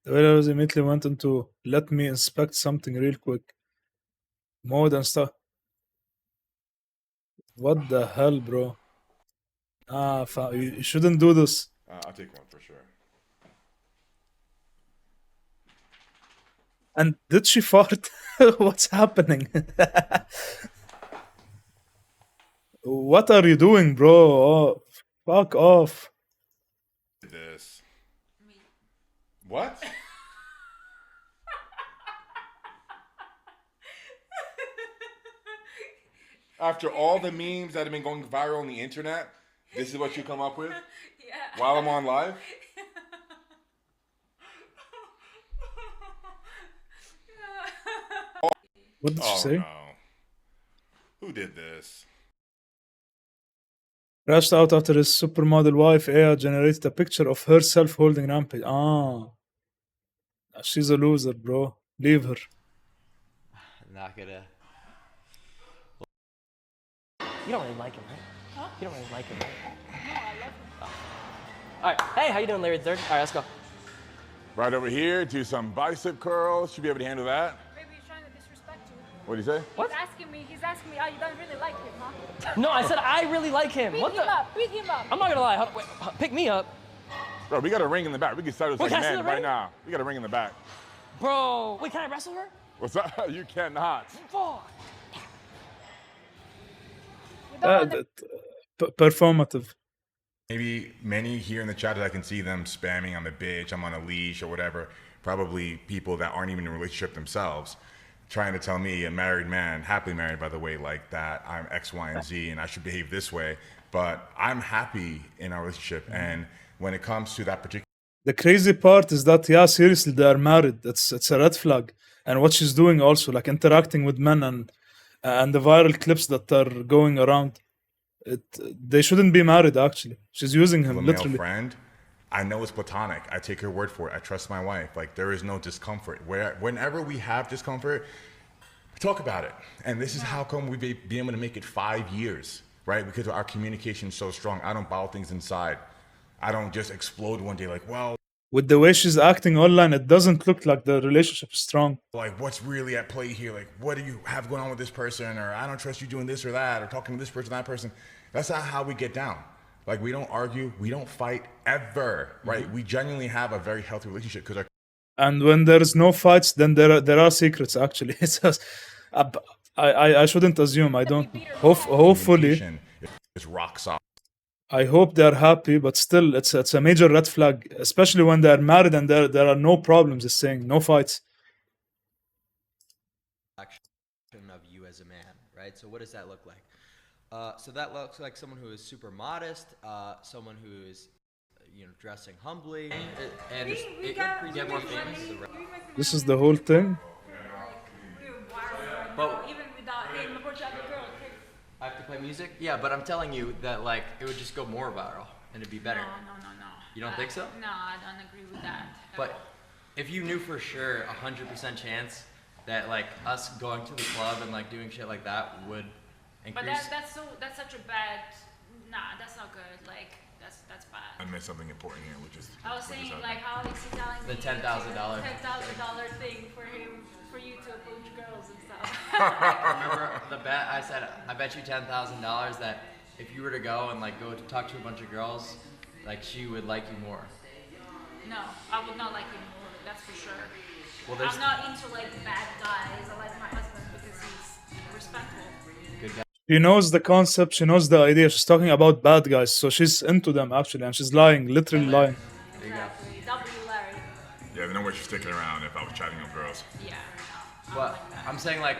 The waiter immediately went into, let me inspect something real quick. Mode and stuff. What the hell, bro? You shouldn't do this. I'll take one for sure. And did she fart? What's happening? What are you doing, bro? Oh, fuck off. This. What? After all the memes that have been going viral on the internet, this is what you come up with? Yeah. While I'm on live? What did she Oh say? no. Who did this? Crashed out after his supermodel wife AI generated a picture of herself holding Rampage. She's a loser, bro. Leave her. Not gonna. You don't really like him, right? Huh? You don't really like him, right? No, I love him. All right. Hey, how you doing, Larry the Third? All right, let's go. Right over here, do some bicep curls. Should be able to handle that. Maybe he's trying to disrespect you. What do you say? What? He's asking me, oh, you don't really like him, huh? No, I said I really like him. Beat What him the? up, beat him up. I'm not gonna lie. Wait, pick me up, Bro, we got a ring in the back. We can start this Wait, like can I see men the right ring? now. We got a ring in the back. bro. Wait, can I wrestle her? What's up? You cannot. Fuck. We don't want to Performative. Maybe many here in the chat that I can see them spamming on the bitch, I'm on a leash or whatever. Probably people that aren't even in a relationship themselves, trying to tell me, a married man, happily married by the way, like that I'm X, Y, and Z and I should behave this way. But I'm happy in our relationship. And when it comes to that particular The crazy part is that, yeah, seriously, they are married. It's a red flag. And what she's doing also, like interacting with men and the viral clips that are going around, they shouldn't be married, actually. She's using him, male literally. friend, I know it's platonic. I take her word for it. I trust my wife. Like, there is no discomfort. Whenever we have discomfort, we talk about it. And this is how come we've been able to make it 5 years, right? Because our communication is so strong. I don't bottle things inside. I don't just explode one day like, well, With the way she's acting online, it doesn't look like the relationship is strong. like, what's really at play here? Like, what do you have going on with this person? Or I don't trust you doing this or that, or talking to this person, that person. That's not how we get down. Like, we don't argue, we don't fight ever, right? We genuinely have a very healthy relationship because our And when there is no fights, then there are secrets, actually. It's just, I shouldn't assume. I don't know. Hopefully, communication is rock solid. I hope they're happy, but still, it's a major red flag, especially when they're married and there are no problems, it's saying, no fights. Of you as a man, right? So what does that look like? So that looks like someone who is super modest, someone who is, dressing humbly, and we get more famous. This is the whole thing. But even without him, about other girl. I have to play music. Yeah, but I'm telling you that like it would just go more viral and it'd be better. No. You don't think so? No, I don't agree with that. But if you knew for sure 100% chance that like us going to the club and like doing shit like that would But increase. that's such a bad. Nah, that's not good. Like that's bad. I missed something important here, which is I was saying like how is he telling The me $10,000. $10,000 thing for you to approach girls and stuff. Remember the bet I said? I bet you $10,000 that if you were to go and like go to talk to a bunch of girls, like she would like you more. No, I would not like him more. That's for sure. Well, there's I'm not into like bad guys. I like my husband because he's respectful. good guys. She knows the concept, she knows the idea. She's talking about bad guys, so she's into them, actually, and she's lying, literally lying. Exactly. W. Larry. Yeah, there's no way she's sticking around if I was chatting with girls. Yeah. But I'm saying like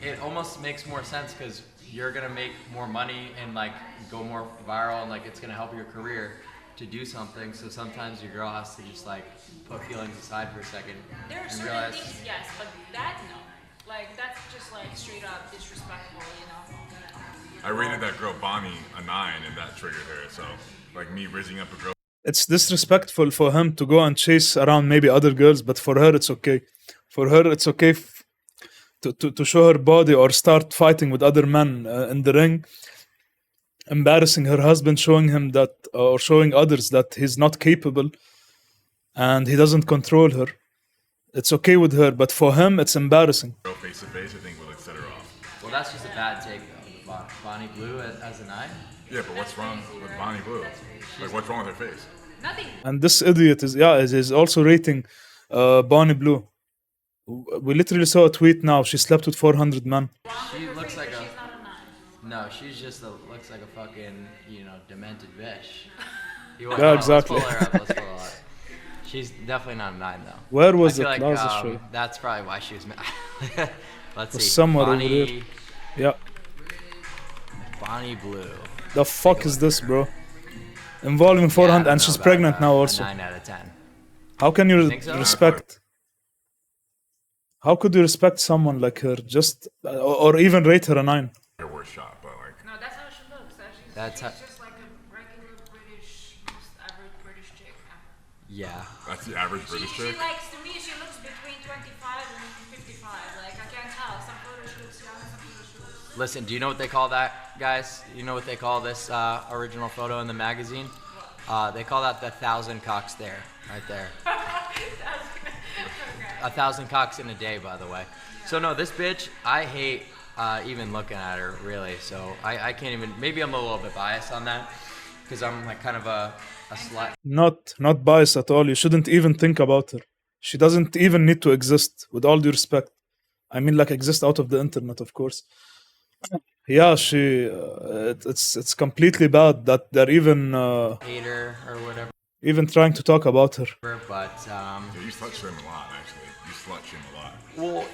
it almost makes more sense because you're gonna make more money and like go more viral and like it's gonna help your career to do something. So sometimes your girl has to just like put feelings aside for a second There are and certain realize. things, yes, but that no. Like that's just like straight up disrespectful, you know. I rated that girl Bonnie a 9 and that triggered her. So, like me raising up a girl. It's disrespectful for him to go and chase around maybe other girls, but for her, it's okay. For her, it's okay to show her body or start fighting with other men in the ring, embarrassing her husband, showing him that, or showing others that he's not capable. and he doesn't control her, it's okay with her. But for him, it's embarrassing. Girl face to face, I think would like set her off. Well, that's just a bad take though. Bonnie Blue as a 9. Yeah, but what's wrong with Bonnie Blue? Like, what's wrong with her face? Nothing. And this idiot is also rating Bonnie Blue. We literally saw a tweet now. She slept with 400 men. She looks like a. She's not a 9. No, she's just looks like a fucking, demented bitch. Yeah, exactly. Let's pull her up. Let's pull her up. She's definitely not a 9 though. Where was I it? feel like Last show? that's probably why she was mad. Let's see. somewhere over Bonnie, here. Yeah. Bonnie Blue. The fuck is this, bro? Involving 400, Yeah, I don't and know she's about, pregnant now a also. 9 out of 10. How can you think so? respect? How could you respect someone like her? Just or even rate her a 9? Her worst shot, but like, No, that's how she looks. She's That's how- just like a regular British, most average British chick. Yeah. that's the average British She chick. likes, to me, she looks between 25 and 55. Like, I can't tell. Some photos she looks young, some photos she looks... Listen, do you know what they call that, guys? You know what they call this original photo in the magazine? They call that the 1,000 cocks there, right there. 1,000 cocks in a day, by the way. So no, this bitch, I hate even looking at her, really. So I can't even. Maybe I'm a little bit biased on that because I'm like kind of a slut. Not biased at all. You shouldn't even think about her. She doesn't even need to exist. With all due respect, I mean, like exist out of the internet, of course. Yeah, it's completely bad that they're Hater or whatever. even trying to talk about her. But Yeah, you slut shame a lot, actually. You slut shame a lot. well,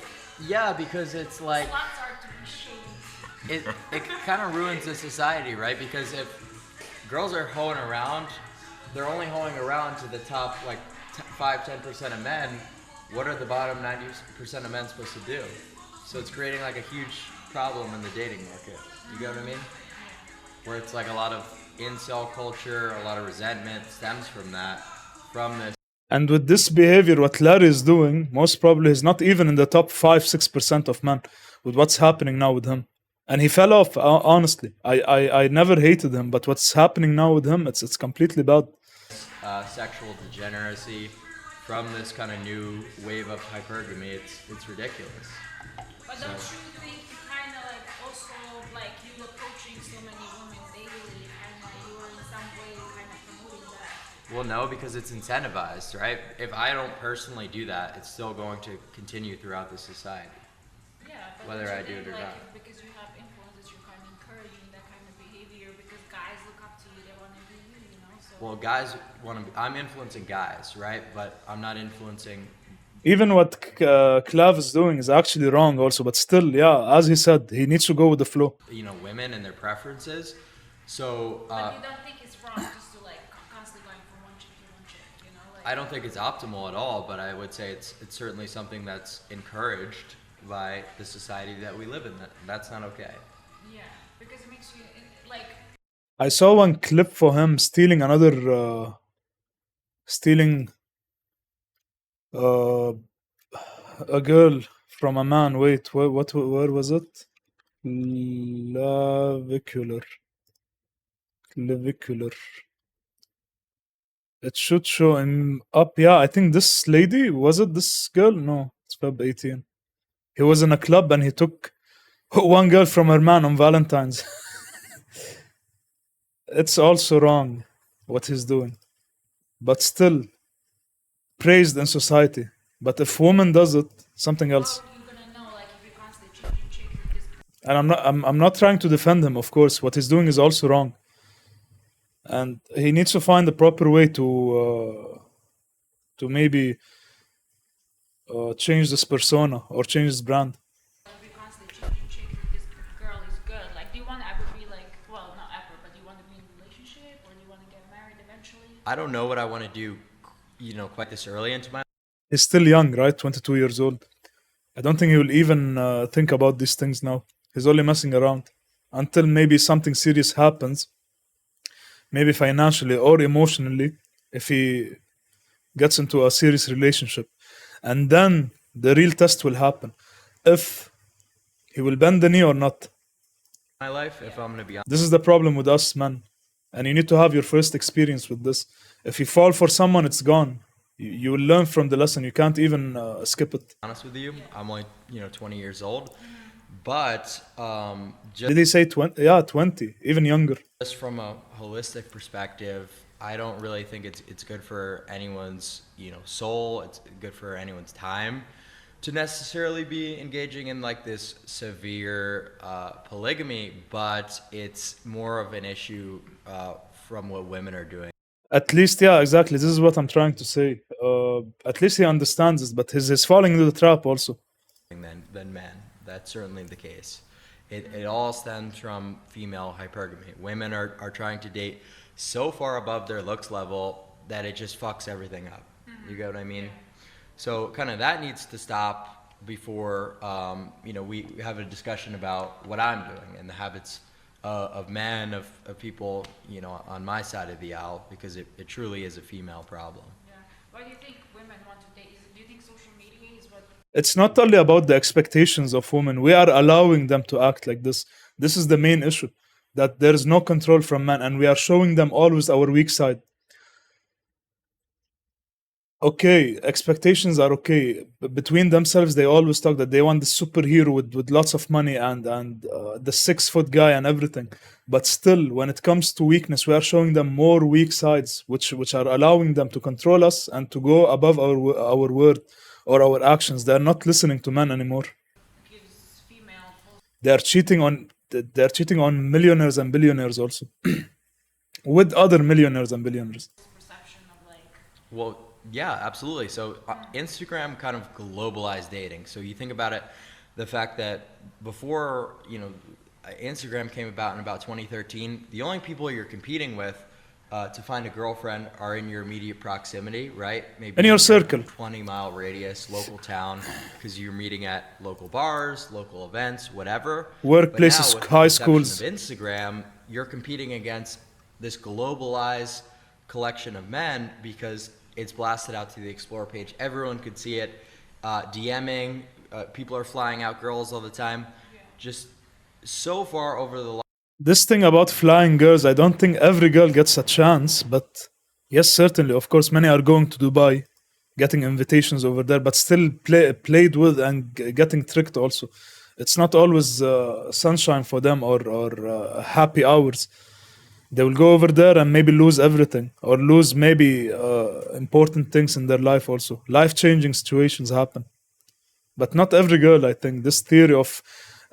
yeah, because it's like Sluts are to be shamed. it kind of ruins the society, right? Because if girls are hoeing around, they're only hoeing around to the top like 5-10% of men. What are the bottom 90% of men supposed to do? So it's creating like a huge problem in the dating market. You get what I mean? Where it's like a lot of incel culture, a lot of resentment stems from that, from this. And with this behavior, what Larry is doing, most probably he's not even in the top 5-6% of men with what's happening now with him. And he fell off, honestly. I never hated him, but what's happening now with him, it's completely bad. Sexual degeneracy from this kind of new wave of hypergamy. It's ridiculous. But don't you think you kind of like also like you approaching so many women daily and you are in some way kind of promoting that? Well, no, because it's incentivized, right? If I don't personally do that, it's still going to continue throughout the society. Yeah, but Whether don't I you do it think, or like, not. because you have influences, you're kind of encouraging that kind of behavior because guys look up to you, they want to be you, you know? So Well, guys want to. I'm influencing guys, right? But I'm not influencing. Even what Clav is doing is actually wrong also, but still, yeah, as he said, he needs to go with the flow. Women and their preferences. So but you don't think it's wrong just to like constantly going from one chick to one chick, you know? Like, I don't think it's optimal at all, but I would say it's certainly something that's encouraged by the society that we live in. That's not okay. yeah, because it makes you like I saw one clip for him stealing a girl from a man. Wait, where was it? Clavicular. It should show him up. Yeah, I think this lady, was it this girl? No, it's Feb 18. He was in a club and he took one girl from her man on Valentine's. It's also wrong what he's doing, but still praised in society. But if woman does it, something else. how are you gonna know like if you're constantly changing chicks because And I'm not trying to defend him, of course. What he's doing is also wrong, and he needs to find the proper way to maybe change this persona or change this brand. if you're constantly changing chicks because the girl is good? Like, do you want to ever be like, well, not ever, but do you want to be in a relationship or do you want to get married eventually? I don't know what I want to do, quite this early into my. He's still young, right? 22 years old. I don't think he will even think about these things now. He's only messing around until maybe something serious happens, maybe financially or emotionally, if he gets into a serious relationship. And then the real test will happen. If he will bend the knee or not. My life, if I'm gonna be honest. This is the problem with us, man. And you need to have your first experience with this. If you fall for someone, it's gone. You will learn from the lesson. You can't even skip it. Honest with you, I'm only 20 years old, but Did he say 20? Yeah, 20, even younger. just from a holistic perspective, I don't really think it's good for anyone's soul. It's good for anyone's time to necessarily be engaging in like this severe polygamy, but it's more of an issue from what women are doing. At least, yeah, exactly. This is what I'm trying to say. At least he understands this, but he's falling into the trap also. Than men. That's certainly the case. It all stems from female hypergamy. Women are trying to date so far above their looks level that it just fucks everything up. You get what I mean? So kind of that needs to stop before we have a discussion about what I'm doing and the habits of men, of people on my side of the aisle, because it truly is a female problem. Yeah. Why do you think women want to date? Do you think social media is what? It's not only about the expectations of women. We are allowing them to act like this. This is the main issue, that there is no control from men, and we are showing them always our weak side. Okay, expectations are okay. Between themselves, they always talk that they want the superhero with lots of money and the 6-foot guy and everything. But still, when it comes to weakness, we are showing them more weak sides, which are allowing them to control us and to go above our word or our actions. They are not listening to men anymore. Gives female false They are cheating on millionaires and billionaires also, with other millionaires and billionaires. perception of like. Well, yeah, absolutely. So Instagram kind of globalized dating. So you think about it, the fact that before, Instagram came about in about 2013, the only people you're competing with to find a girlfriend are in your immediate proximity, right? Maybe In your circle. 20-mile radius, local town, because you're meeting at local bars, local events, whatever. Workplaces, But now, with the high inception schools. of Instagram, you're competing against this globalized collection of men because it's blasted out to the Explore page. Everyone could see it. DMing, people are flying out girls all the time. Just so far over the line. This thing about flying girls, I don't think every girl gets a chance, but yes, certainly, of course, many are going to Dubai, getting invitations over there, but still played with and getting tricked also. It's not always sunshine for them or happy hours. They will go over there and maybe lose everything, or lose maybe important things in their life also. Life-changing situations happen. But not every girl, I think. This theory of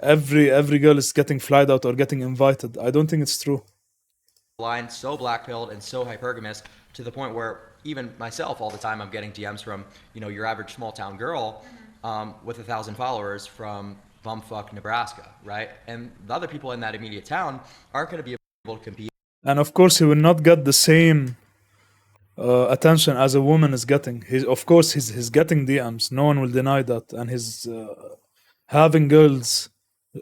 every girl is getting flied out or getting invited, I don't think it's true. Line so black-pilled and so hypergamous to the point where even myself all the time I'm getting DMs from your average small-town girl with 1,000 followers from bumfuck Nebraska, right? And the other people in that immediate town aren't going to be able to compete. And of course, he will not get the same attention as a woman is getting. He's getting DMs. No one will deny that, and he's having girls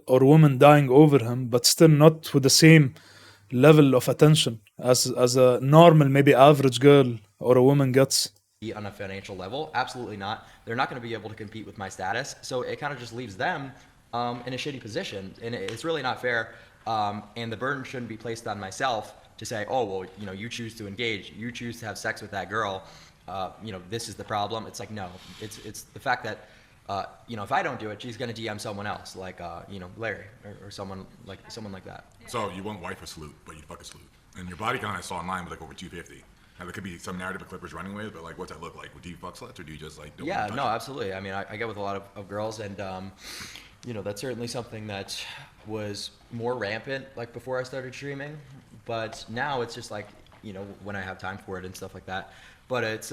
or women dying over him, but still not with the same level of attention as a normal, maybe average girl or a woman gets. On a financial level, absolutely not. They're not going to be able to compete with my status, so it kind of just leaves them in a shitty position, and it's really not fair. And the burden shouldn't be placed on myself to say, oh, well, you choose to engage, you choose to have sex with that girl, this is the problem. It's like, no, it's the fact that, if I don't do it, she's going to DM someone else, like, Larry or someone like that. So you won't wife a salute, but you fuck a salute. And your body count I saw online was like over 250. Now there could be some narrative of Clippers running with, but like, what's that look like? Do you fuck sluts or do you just like? Don't Yeah, touch no, it? absolutely. I mean, I get with a lot of girls, and that's certainly something that was more rampant like before I started streaming, but now it's just like when I have time for it and stuff like that. But it's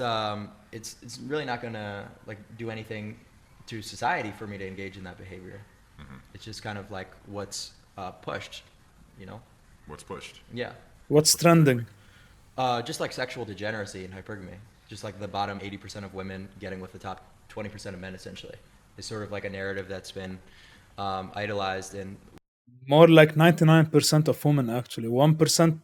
really not gonna like do anything to society for me to engage in that behavior. Mm-hmm. It's just kind of like what's pushed, What's pushed? Yeah. What's trending? Just like sexual degeneracy and hypergamy. Just like the bottom 80% of women getting with the top 20% of men, essentially. It's sort of like a narrative that's been idolized and More like 99% of women, actually. 1%,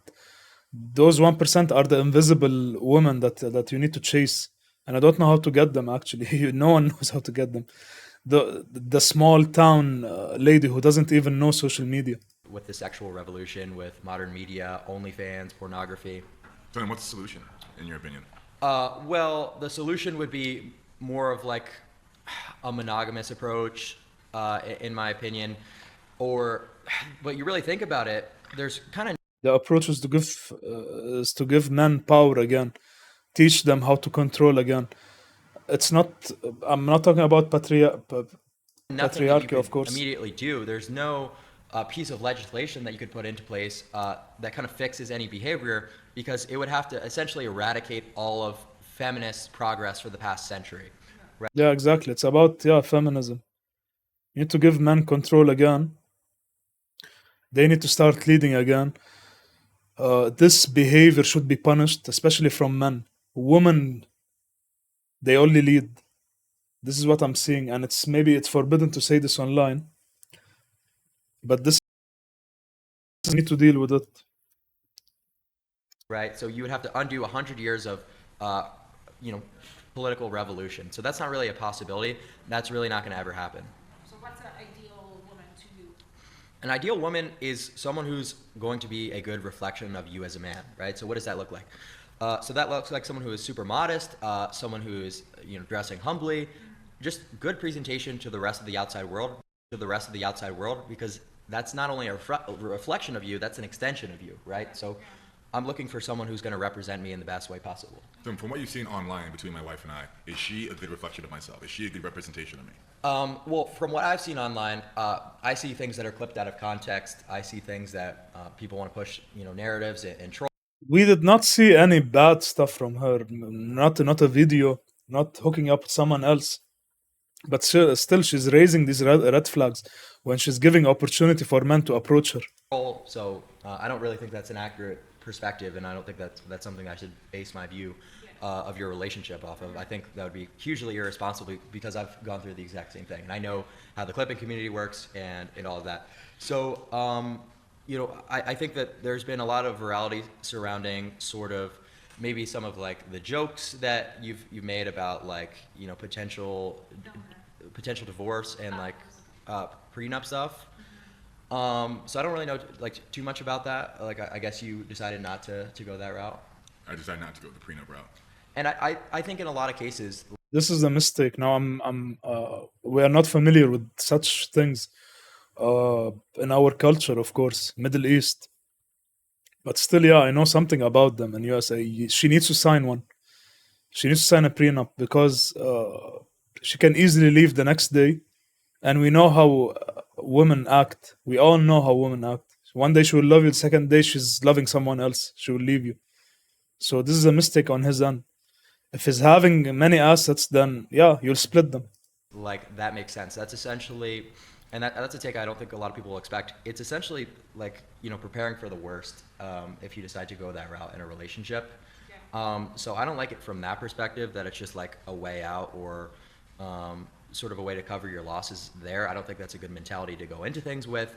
those 1% are the invisible women that you need to chase. And I don't know how to get them, actually. No one knows how to get them. The small town lady who doesn't even know social media. with the sexual revolution, with modern media, OnlyFans, pornography. So then what's the solution, in your opinion? Well, the solution would be more of like a monogamous approach, in my opinion. Or, but you really think about it, there's kind of The approach is to give men power again, teach them how to control again. It's not. I'm not talking about nothing that you patriarchy, could of course. immediately do. There's no piece of legislation that you could put into place that kind of fixes any behavior, because it would have to essentially eradicate all of feminist progress for the past century. Yeah, exactly. It's about feminism. You need to give men control again. They need to start leading again. This behavior should be punished, especially from men. Women, they only lead. This is what I'm seeing, and it's forbidden to say this online, but this need to deal with it. Right? So you would have to undo 100 years of, you know, political revolution. So that's not really a possibility. That's really not going to ever happen. So what's an ideal woman to you? An ideal woman is someone who's going to be a good reflection of you as a man, right? So what does that look like? So that looks like someone who is super modest, someone who is, you know, dressing humbly, just good presentation to the rest of the outside world, because that's not only a reflection of you, that's an extension of you, right? So I'm looking for someone who's going to represent me in the best way possible. So from what you've seen online between my wife and I, is she a good reflection of myself? Is she a good representation of me? Well, from what I've seen online, I see things that are clipped out of context. I see things that people want to push, you know, narratives and troll. We did not see any bad stuff from her. Not a video, not hooking up with someone else. But still, she's raising these red flags when she's giving opportunity for men to approach her. So I don't really think that's an accurate perspective, and I don't think that's something I should base my view of your relationship off of. I think that would be hugely irresponsible, because I've gone through the exact same thing, and I know how the clipping community works and all of that. So you know, I think that there's been a lot of virality surrounding sort of maybe some of like the jokes that you've made about, like, you know, potential divorce and like prenup stuff. So I don't really know like too much about that. Like I guess you decided not to go that route. I decided not to go the prenup route. And I think in a lot of cases, This is a mistake. Now we are not familiar with such things in our culture, of course, Middle East. But still, yeah, I know something about them in USA. She needs to sign one. She needs to sign a prenup, because she can easily leave the next day. And we know how women act. We all know how women act. One day she will love you, the second day she's loving someone else. She will leave you. So this is a mistake on his end. If he's having many assets, then yeah, you'll split them. like, that makes sense. That's essentially, and that's a take I don't think a lot of people will expect. It's essentially like, you know, preparing for the worst if you decide to go that route in a relationship. So I don't like it from that perspective, that it's just like a way out, or sort of a way to cover your losses there. I don't think that's a good mentality to go into things with.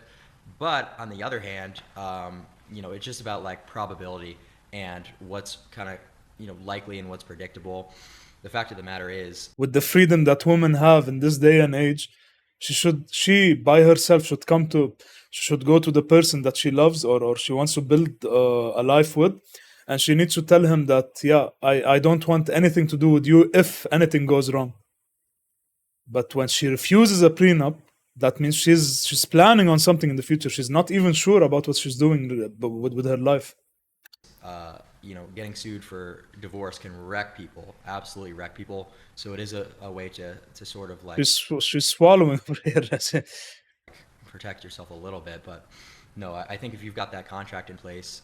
But on the other hand, you know, it's just about like probability and what's kind of, you know, likely and what's predictable. The fact of the matter is, With the freedom that women have in this day and age, she by herself should go to the person that she loves, or she wants to build a life with, and she needs to tell him that, yeah, I don't want anything to do with you if anything goes wrong. But when she refuses a prenup, that means she's planning on something in the future. She's not even sure about what she's doing with her life. you know, getting sued for divorce can wreck people, absolutely wreck people. So it is a way to sort of like She's swallowing her hair. protect yourself a little bit. But no, I think if you've got that contract in place,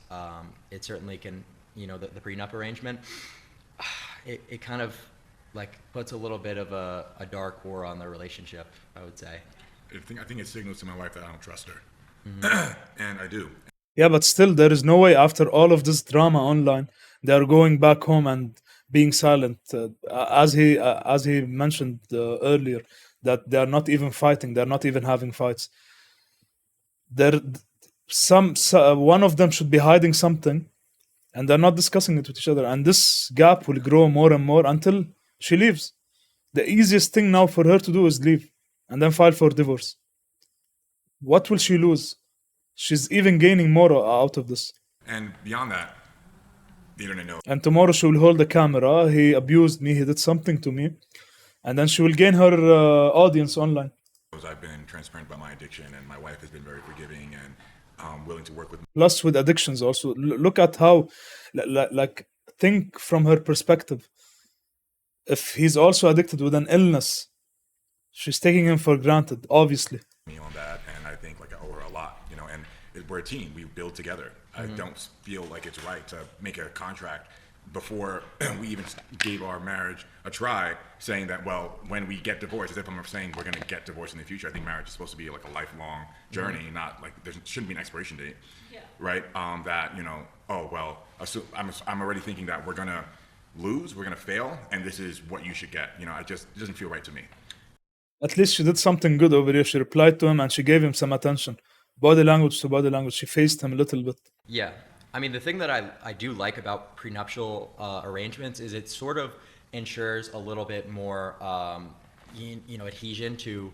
it certainly can, you know, the prenup arrangement, it kind of like puts a little bit of a dark war on the relationship, I would say. I think it signals to my wife that I don't trust her. And I do. Yeah, but still, there is no way after all of this drama online, they are going back home and being silent. As he mentioned earlier, that they are not even fighting. They are not even having fights. One of them should be hiding something, and they're not discussing it with each other. And this gap will grow more and more until she leaves. The easiest thing now for her to do is leave and then file for divorce. What will she lose? She's even gaining more out of this. And beyond that, the internet knows And tomorrow she will hold the camera. He abused me. He did something to me. And then she will gain her audience online. I've been transparent about my addiction, and my wife has been very forgiving and willing to work with me. Plus with addictions also. Look at how, like, think from her perspective. If he's also addicted with an illness, she's taking him for granted, obviously. On that, and I think like I owe her a lot, you know, and we're a team. We build together. I don't feel like it's right to make a contract before we even gave our marriage a try, saying that, well, when we get divorced, as if I'm saying we're going to get divorced in the future. I think marriage is supposed to be like a lifelong journey, not like there shouldn't be an expiration date, right? That, you know, oh, well, I'm already thinking that we're going to lose, we're going to fail, and this is what you should get. You know, it doesn't feel right to me. At least she did something good over here. She replied to him and she gave him some attention. Body language to body language. She faced him a little bit. Yeah. I mean, the thing that I do like about prenuptial arrangements is it sort of ensures a little bit more, adhesion to,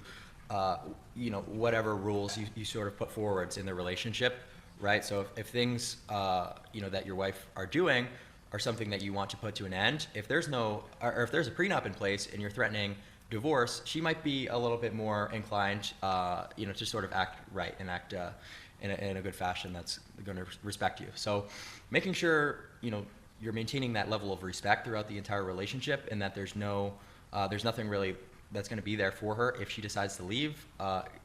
whatever rules you sort of put forwards in the relationship, right? So if things, that your wife are doing are something that you want to put to an end, if there's a prenup in place and you're threatening divorce, she might be a little bit more inclined, to sort of act right and act in a good fashion that's going to respect you. So making sure, you're maintaining that level of respect throughout the entire relationship, and that there's nothing really that's going to be there for her if she decides to leave,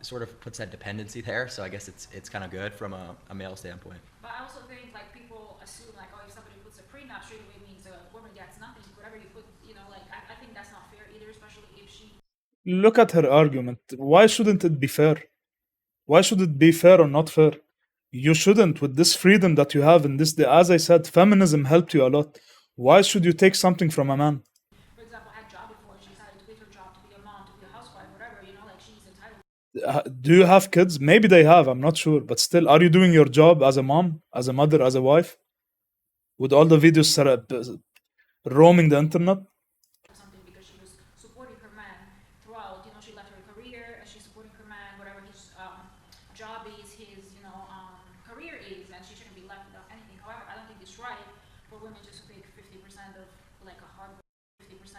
sort of puts that dependency there. So I guess it's kind of good from a male standpoint. But I also think like people assume like, oh, if somebody puts a prenup, straight away means a woman gets nothing. Whatever you put, I think that's not fair either, especially if she. Look at her argument. Why shouldn't it be fair? Why should it be fair or not fair? You shouldn't, with this freedom that you have in this day. As I said, feminism helped you a lot. Why should you take something from a man? For example, had a job before, she decided to quit her job to be a mom, to be a housewife, whatever, like she's entitled. Do you have kids? Maybe they have, I'm not sure. But still, are you doing your job as a mom, as a mother, as a wife? With all the videos roaming the internet? Something because she was supporting her man throughout, she left her career and she's supporting her man, whatever his job is, his, career is, and she shouldn't be left without anything. However, I don't think it's right for women just to take 50% of like a hardworking,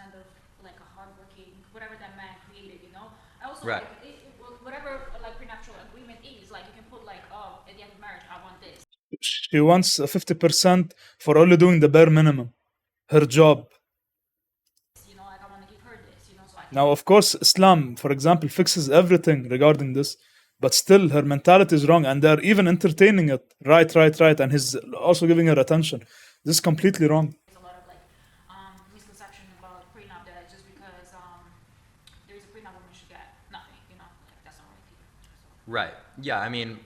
whatever that man created, I also Right. whatever like prenuptial agreement is, like you can put like, oh, at the end of marriage, I want this. She wants 50% for only doing the bare minimum. Her job. Like I want to give her this, so I can. Now, of course, Islam, for example, fixes everything regarding this, but still her mentality is wrong, and they're even entertaining it. Right, and he's also giving her attention. This is completely wrong. There's a lot of like misconception about prenup that just because there's a prenup, women should get nothing, like that's not right either. So. Right. Yeah, I mean,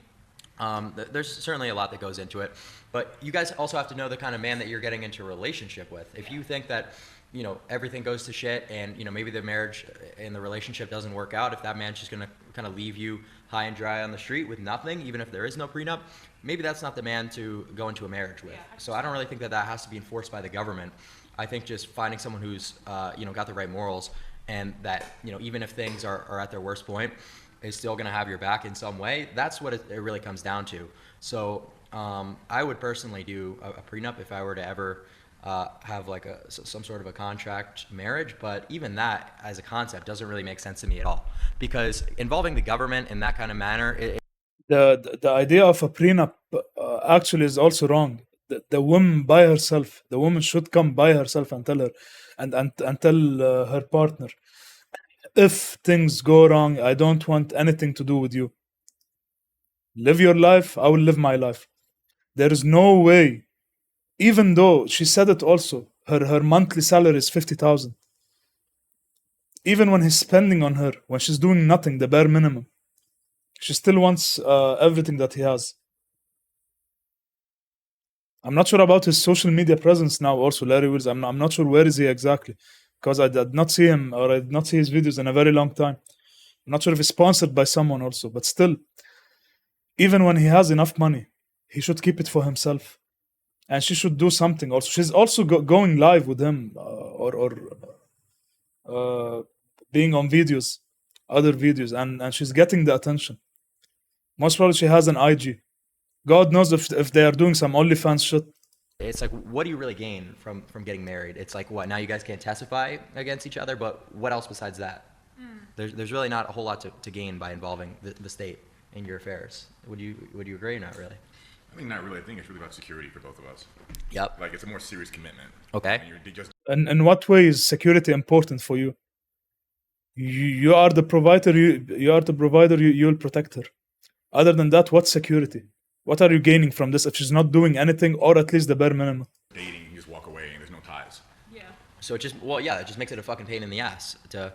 there's certainly a lot that goes into it, but you guys also have to know the kind of man that you're getting into a relationship with. If you think that, everything goes to shit and, maybe the marriage and the relationship doesn't work out, if that man's just going to kind of leave you high and dry on the street with nothing, even if there is no prenup, maybe that's not the man to go into a marriage with. So I don't really think that has to be enforced by the government. I think just finding someone who's, got the right morals, and that, even if things are at their worst point, is still going to have your back in some way. That's what it really comes down to. So I would personally do a prenup if I were to ever have like some sort of a contract marriage, but even that as a concept doesn't really make sense to me at all, because involving the government in that kind of manner, The idea of a prenup actually is also wrong. The woman by herself, the woman should come by herself and tell her, and tell her partner, if things go wrong, I don't want anything to do with you. Live your life, I will live my life. There is no way, even though she said it also, her monthly salary is 50,000. Even when he's spending on her, when she's doing nothing, the bare minimum, she still wants everything that he has. I'm not sure about his social media presence now also, Larry Wills. I'm not sure where is he exactly, because I did not see him, or I did not see his videos in a very long time. I'm not sure if he's sponsored by someone also, but still, even when he has enough money, he should keep it for himself. And she should do something also. She's also going live with him, or being on videos, other videos, and she's getting the attention. Most probably she has an IG. God knows if they are doing some OnlyFans shit. It's like, what do you really gain from getting married? It's like, what, now you guys can't testify against each other, but what else besides that? There's really not a whole lot to gain by involving the state in your affairs. Would you agree or not really? I think not really. I think it's really about security for both of us. Yep. Like it's a more serious commitment. Okay. And you're just And in what way is security important for you? You are the provider. You are the provider. You'll protect her. Other than that, what security? What are you gaining from this if she's not doing anything, or at least the bare minimum? dating, you just walk away and there's no ties. Yeah. So it just, well, yeah, it just makes it a fucking pain in the ass to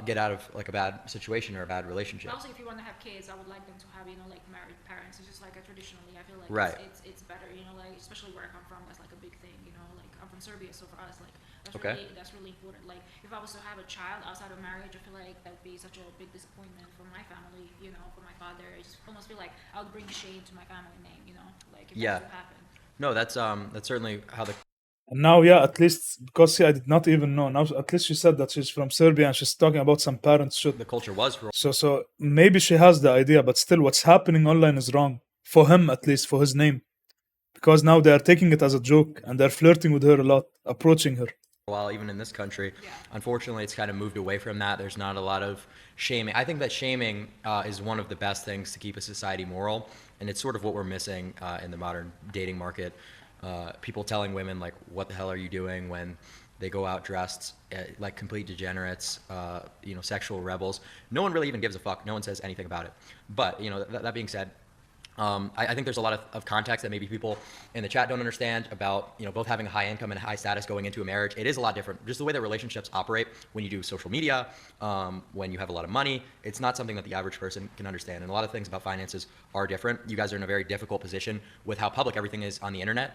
get out of like a bad situation or a bad relationship. Also, if you want to have kids, I would like them to have, like married parents. It's just like traditionally, I feel like Right. it's better, like especially where I come from, that's like a big thing, like I'm from Serbia, so for us, like Okay. that's really important. Like if I was to have a child outside of marriage, I feel like that would be such a big disappointment for my family, for my father. I just almost feel like I would bring shame to my family name, like if Yeah. that would happen. No, that's certainly how the And now, yeah, at least because I did not even know. Now, at least she said that she's from Serbia and she's talking about some parents shit. culture was for So maybe she has the idea, but still, what's happening online is wrong for him, at least for his name, because now they are taking it as a joke and they're flirting with her a lot, approaching her. a while, even in this country. Yeah. Unfortunately, it's kind of moved away from that. There's not a lot of shaming. I think that shaming is one of the best things to keep a society moral, and it's sort of what we're missing in the modern dating market. People telling women like, "What the hell are you doing?" when they go out dressed like complete degenerates, sexual rebels. No one really even gives a fuck. No one says anything about it. But that being said, I think there's a lot of context that maybe people in the chat don't understand about, both having a high income and a high status going into a marriage. It is a lot different. Just the way that relationships operate when you do social media, when you have a lot of money, it's not something that the average person can understand. And a lot of things about finances are different. You guys are in a very difficult position with how public everything is on the internet.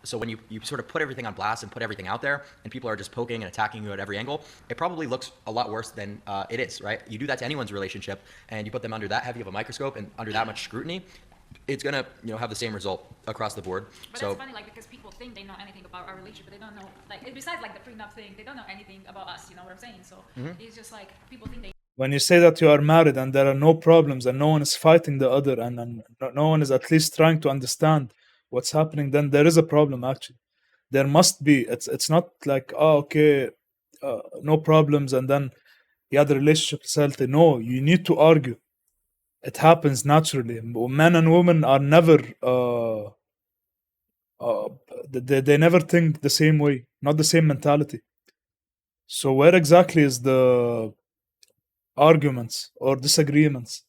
So when you sort of put everything on blast and put everything out there and people are just poking and attacking you at every angle, it probably looks a lot worse than it is, right? You do that to anyone's relationship and you put them under that heavy of a microscope and under that much scrutiny, it's gonna have the same result across the board. But So that's funny, like because people think they know anything about our relationship, but they don't know, like besides like the prenup thing, they don't know anything about us. You know what I'm saying? So it's just like people think they. When you say that you are married and there are no problems and no one is fighting the other and no one is at least trying to understand what's happening, then there is a problem actually. There must be. It's not like, oh, okay, no problems and then the relationship is healthy. No, you need to argue. It happens naturally. Men and women are never they never think the same way, not the same mentality. So where exactly is the arguments or disagreements?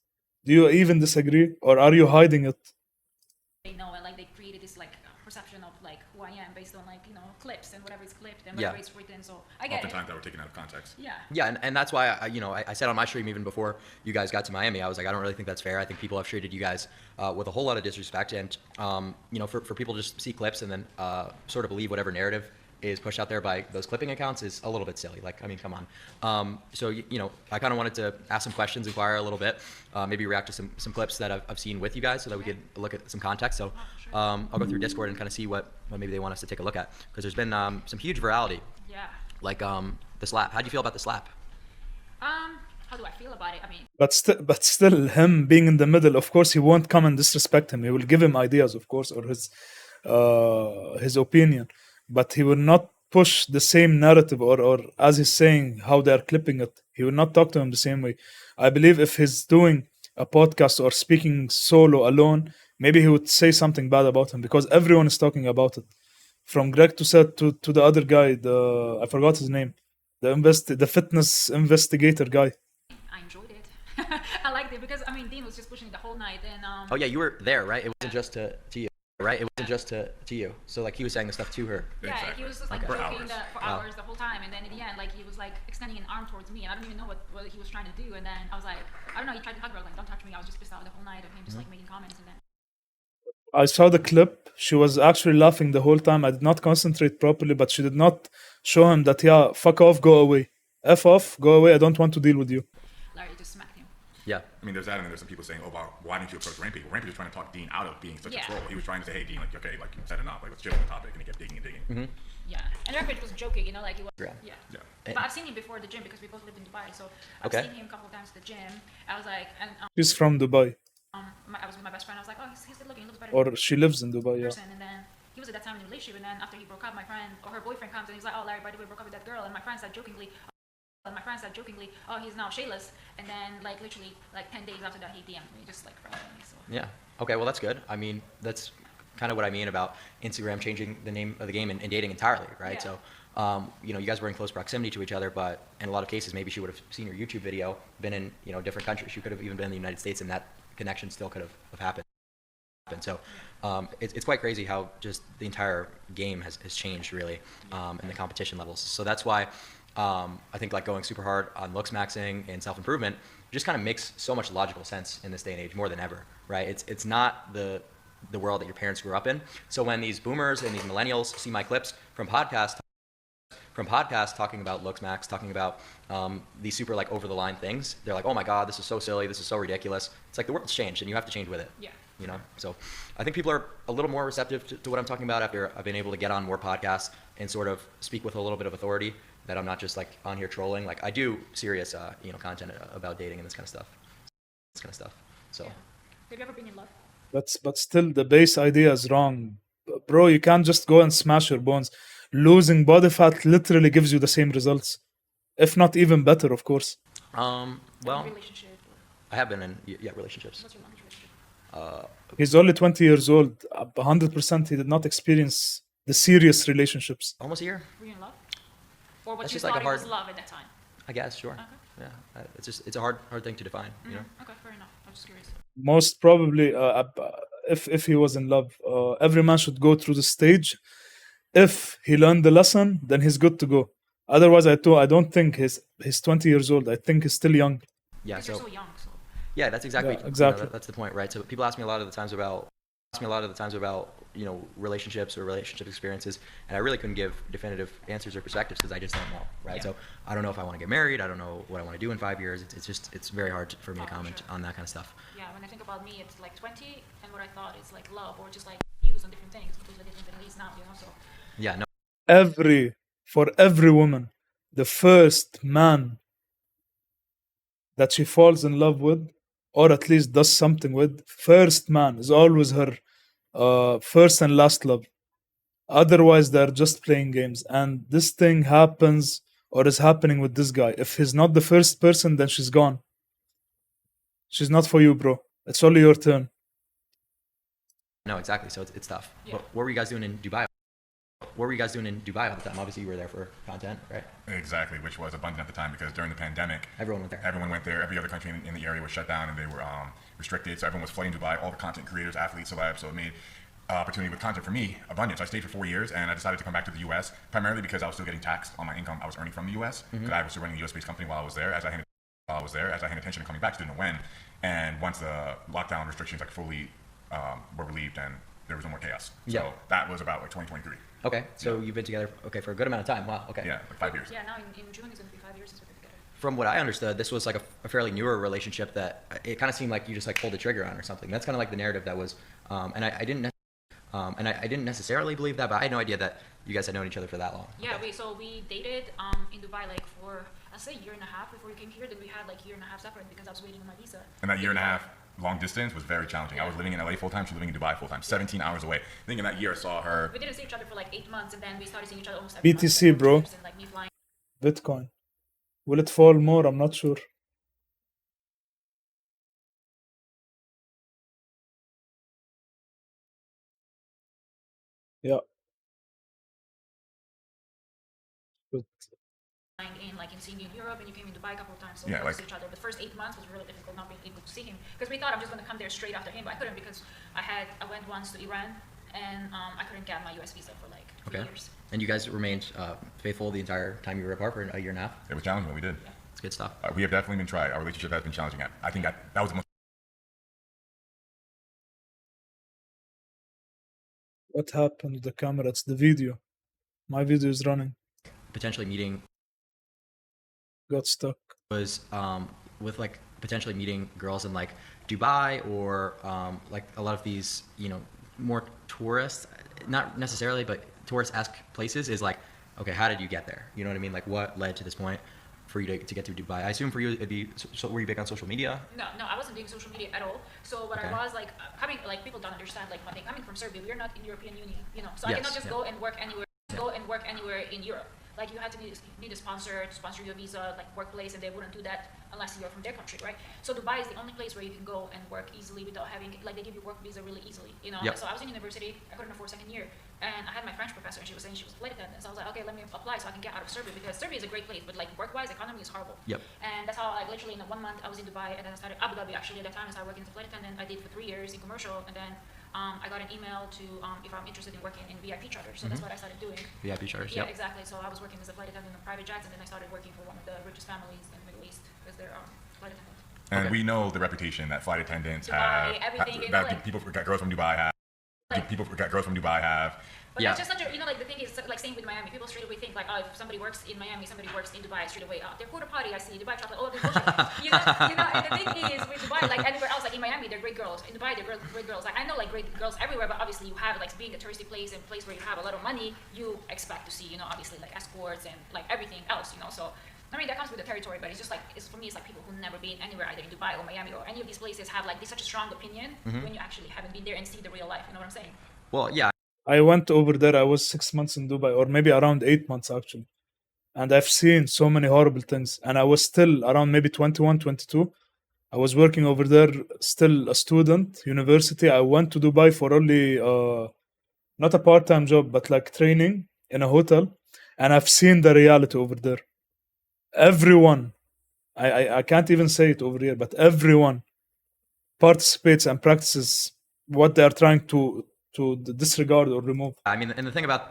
Do you even disagree, or are you hiding it? They know, and like they created this like perception of like who I am based on like clips and whatever is clipped and whatever is written. So I get Oftentimes it. that were taken out of context. Yeah. yeah, and that's why I said on my stream even before you guys got to Miami, I was like, I don't really think that's fair. I think people have treated you guys with a whole lot of disrespect, and for people to just see clips and then sort of believe whatever narrative is pushed out there by those clipping accounts is a little bit silly. Like, I mean, come on. So I kind of wanted to ask some questions, inquire a little bit, maybe react to some clips that I've seen with you guys, so that we could look at some context. So I'll go through Discord and kind of see what maybe they want us to take a look at, because there's been some huge virality, Yeah. like the slap. How do you feel about the slap? How do I feel about it? I mean, But still, him being in the middle, of course, he won't come and disrespect him. He will give him ideas, of course, or his opinion, but he will not push the same narrative, or as he's saying, how they are clipping it. He will not talk to him the same way. I believe if he's doing a podcast or speaking solo alone, maybe he would say something bad about him, because everyone is talking about it. From Greg to Seth to the other guy, I forgot his name, the fitness investigator guy. I enjoyed it. I liked it because I mean Dean was just pushing it the whole night, and Oh yeah, you were there, right? It wasn't just to you, right? It wasn't just to you. So like he was saying the stuff to her. yeah, Exactly. he was just like For joking hours. for hours the whole time, and then in the end, like he was like extending an arm towards me, and I don't even know what he was trying to do, and then I was like, I don't know, he tried to hug her, like don't touch me. I was just pissed out the whole night of him just like making comments, and then. I saw the clip. She was actually laughing the whole time. I did not concentrate properly, but she did not show him that, yeah, fuck off, go away. F off, go away. I don't want to deal with you. Larry just smacked him. Yeah. I mean, there's that, and then there's some people saying, "Oh, wow, why didn't you approach Rampage?" Well, Rampage was trying to talk Dean out of being such a Yeah. troll. He was trying to say, "Hey, Dean, like, okay, like, you said enough. Like, let's chill on the topic." And he kept digging and digging. Yeah, and Rampage was joking, like he was. Yeah. Yeah. Yeah. But I've seen him before at the gym because we both lived in Dubai, so I've Okay. seen him a couple of times at the gym. I was like, and She's from Dubai, I was with my best friend. I was like, oh, he's good looking. He looks better or in she lives in Dubai, yeah. person. And then he was at that time in a relationship, and then after he broke up, my friend or her boyfriend comes and he's like, oh, Larry, by the way, broke up with that girl, and my friend said jokingly, oh, he's now shayless, and then like literally like 10 days after that, he DM'd me, just like randomly. So. Yeah. Okay. Well, that's good. I mean, that's kind of what I mean about Instagram changing the name of the game and dating entirely, right? Yeah. So, you know, you guys were in close proximity to each other, but in a lot of cases, maybe she would have seen your YouTube video, been in, you know, different countries. She could have even been in the United States, and that connection still could have happened. So, it's quite crazy how just the entire game has changed really, and the competition levels. So that's why I think like going super hard on looks maxing and self-improvement just kind of makes so much logical sense in this day and age more than ever, right? It's not the world that your parents grew up in. So when these boomers and these millennials see my clips from podcasts talking about looks max, talking about these super like over the line things, they're like, oh my God, this is so silly, this is so ridiculous. It's like the world's changed and you have to change with it. Yeah. You know, so I think people are a little more receptive to what I'm talking about after I've been able to get on more podcasts and sort of speak with a little bit of authority, that I'm not just like on here trolling. Like I do serious, you know, content about dating and this kind of stuff. So. Yeah. Have you ever been in love? But still, the base idea is wrong, bro. You can't just go and smash your bones. Losing body fat literally gives you the same results, if not even better, of course. Well, Relationship. I have been in relationships. What's your longest relationship? He's only 20 years old. 100% he did not experience the serious relationships. Almost a year, Were you in love? Or what That's you just like thought a it was hard- love at that time? I guess. Sure. Okay. Yeah. It's a hard thing to define. You know. Okay, fair enough. I'm just curious. Most probably, if he was in love, every man should go through the stage. If he learned the lesson, then he's good to go. Otherwise, I don't think he's 20 years old. I think he's still young. Yeah. Because So. you're so young, so. Yeah, that's exactly. Yeah, exactly. You know, that's the point, right? So people ask me a lot of the times about you know, relationships or relationship experiences, and I really couldn't give definitive answers or perspectives because I just don't know, right? Yeah. So I don't know if I want to get married. I don't know what I want to do in 5 years. It's very hard for me to Oh, comment sure. on that kind of stuff. Yeah, when I think about me, it's like 20, and what I thought is like love, or just like views on different things, completely different than it is now, you know, so. Yeah. No. For every woman, the first man that she falls in love with, or at least does something with, first man is always her first and last love. Otherwise, they're just playing games. And this thing happens or is happening with this guy. If he's not the first person, then she's gone. She's not for you, bro. It's only your turn. No, exactly. So it's tough. Yeah. What were you guys doing in Dubai? What were you guys doing in Dubai all the time? Obviously, you were there for content, right? Exactly, which was abundant at the time because during the pandemic, Everyone went there. everyone went there. Every other country in the area was shut down and they were restricted. So everyone was flooding Dubai. All the content creators, athletes, celebs. So it made opportunity with content for me abundant. So I stayed for 4 years and I decided to come back to the U.S. primarily because I was still getting taxed on my income I was earning from the U.S. Because I was still running a U.S.-based company while I was there. As I had intention of coming back, just didn't know when. And once the lockdown restrictions like fully were relieved and there was no more chaos. Yeah. So that was about like 2023. Okay. So you've been together, for a good amount of time. Wow. Okay. Yeah, like 5 years. Yeah, now in June it's going to be 5 years since we've been together. From what I understood, this was like a fairly newer relationship that it kind of seemed like you just like pulled the trigger on or something. That's kind of like the narrative that was, and I didn't necessarily believe that, but I had no idea that you guys had known each other for that long. Yeah, we dated in Dubai like for, I'd say, a year and a half before we came here. Then we had like a year and a half separate because I was waiting on my visa. And that year and a half long distance was very challenging. I was living in LA full time, she was living in Dubai full time, 17 hours away. I think in that year I saw her. We didn't see each other for like 8 months, and then we started seeing each other almost every month. BTC, bro. And, like me flying. Bitcoin. Will it fall more? I'm not sure. Yeah. But In like in seeing you in Europe, and you came in Dubai a couple of times, so Yeah, we got like- to see each other. But the first 8 months was really difficult not being able to see him because we thought I'm just going to come there straight after him, but I couldn't because I went once to Iran and I couldn't get my US visa for like 3 Okay. years. And you guys remained faithful the entire time you were apart for a year and a half. It was challenging, but we did. It's good stuff. We have definitely been tried. Our relationship has been challenging. I think that was the most. what happened to the camera? It's the video. My video is running. Potentially meeting Got stuck. was with like potentially meeting girls in like Dubai or like a lot of these, you know, more tourist, not necessarily, but tourist-esque places is like, okay, how did you get there? You know what I mean? Like what led to this point? for you to get to Dubai? I assume for you it'd be. So were you big on social media? No, I wasn't doing social media at all. So what Okay. I was like, coming, like people don't understand, like one thing, coming from Serbia, we are not in European Union, you know. So I Yes, cannot just yeah. go and work anywhere, in Europe. Like you had to need a sponsor to sponsor your visa, like workplace, and they wouldn't do that unless you're from their country, right? So Dubai is the only place where you can go and work easily without having, like they give you work visa really easily, you know. Yep. So I was in university, I couldn't afford second year, and I had my French professor, and she was saying she was a flight attendant. So I was like, okay, let me apply so I can get out of Serbia, because Serbia is a great place, but like work-wise, economy is horrible. Yep. And that's how, like, literally in 1 month I was in Dubai, and then I started Abu Dhabi actually at that time. I started working as a flight attendant. I did for 3 years in commercial, and then I got an email to if I'm interested in working in VIP charter. So that's what I started doing. VIP charters. Yeah, Yep. exactly. So I was working as a flight attendant on private jets, and then I started working for one of the richest families in the Middle East as their flight attendant. And Okay. we know the reputation that flight attendants Dubai, have, everything, you know, that like- people forget girls from Dubai have. Like- People forget girls from Dubai have. But Yeah. that's just such a, you know, like the thing is, like same with Miami. People straight away think like, oh, if somebody works in Miami, somebody works in Dubai, straight away, oh, they're quarter potty, I see, Dubai chocolate, all of this bullshit. And the thing is, with Dubai, like anywhere else, like in Miami, they're great girls. In Dubai, they're great girls. Like I know like great girls everywhere, but obviously you have, like being a touristy place and place where you have a lot of money, you expect to see, you know, obviously like escorts and like everything else, you know, so. I mean, that comes with the territory, but it's just like, for me, it's like people who've never been anywhere, either in Dubai or Miami or any of these places, have like such a strong opinion when you actually haven't been there and see the real life, you know what I'm saying? Well, yeah. I went over there. I was 6 months in Dubai, or maybe around 8 months actually. And I've seen so many horrible things. And I was still around maybe 21, 22. I was working over there, still a student, university. I went to Dubai for only, not a part-time job, but like training in a hotel. And I've seen the reality over there. Everyone, I can't even say it over here, but everyone participates and practices what they are trying to disregard or remove. I mean, and the thing about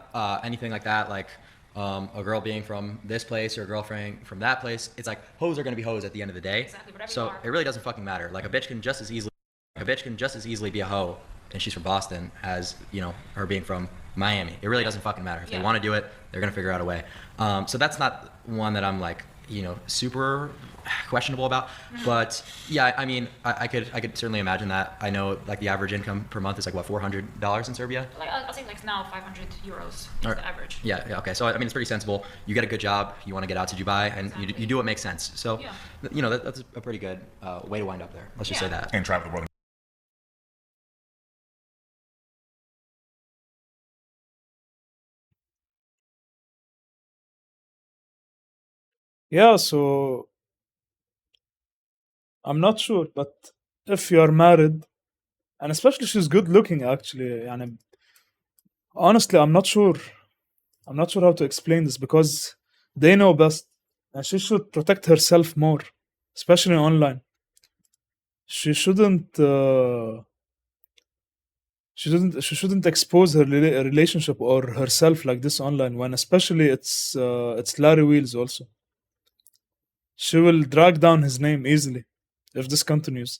anything like that, like a girl being from this place or a girlfriend from that place, it's like hoes are gonna be hoes at the end of the day. Exactly, whatever you So are. it really doesn't fucking matter. Like a bitch can just as easily be a hoe, and she's from Boston, as you know her being from Miami. It really doesn't fucking matter. If they Yeah. want to do it, they're gonna figure out a way. So that's not one that I'm like, you know, super questionable about. But yeah, I mean, I could certainly imagine that. I know like the average income per month is like what, $400 in Serbia. Like I'll say like now 500 euros is Or- the average. Yeah, okay. So I mean, it's pretty sensible. You get a good job, you want to get out to Dubai, and you do what makes sense. So, Yeah. you know, that's a pretty good way to wind up there. Let's just say Yeah. that. And travel the world. Yeah, so I'm not sure, but if you are married, and especially she's good looking actually, and honestly, I'm not sure. I'm not sure how to explain this because they know best, and she should protect herself more, especially online. She shouldn't. She shouldn't expose her relationship or herself like this online. When especially it's Larry Wheels also. She will drag down his name easily if this continues.